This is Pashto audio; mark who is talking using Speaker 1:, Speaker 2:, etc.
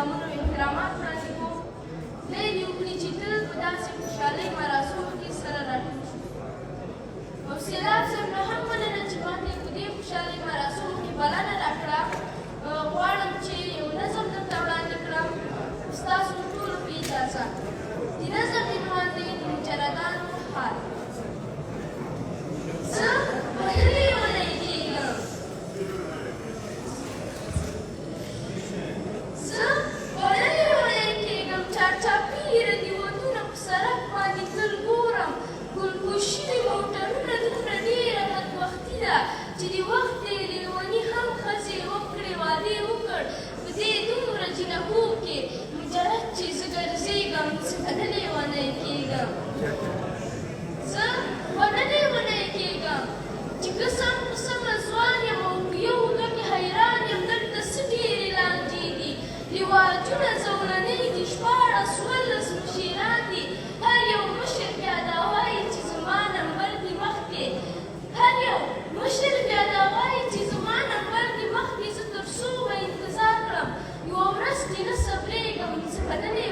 Speaker 1: احترامونو احترامات وړاندې کوم خدای دې وکړي چې تل په داسې خوشحالۍ مراسمو کې سره راټول شو او سیلاب صاحب نه هم مننه چې ماته په دې خوشحالۍ مراسمو کې بلنه راکړه غواړم چې یو نظم درته وړاندې کړم ستاسو ټولو په اجازه د نظم عنوان دی د مجردانو حال زه وهلې ونې کېږم زه وهلې ونې کېږم چارچاپېره د ودونه په سړک باندې تل ګورم ګلګل شوي موټرونه دومره ډېره بدبختي ده چې د وخت د لیوني هم ښځې وکړې واده وکړ په دې دومره جنکو کې مجرد چې زه ګرځېږم زه وهلې ونې کېږم زه وهلې ونې کېږم چې که سم په سمه ځوان یم او په یو اوږه کې حیران یم دلته څه ډېرې لانجې دي رواجونه زولنې دي 14 مشیران دي هر یو مشر بیا دا وایي چې زما نمبر دې مخکې هر یو مشر بیا دا وایي چې زما نمبر دې مخکې زه تر څو به انتظار کړم یوه ورځ کې نه صبرېږم زه بدنې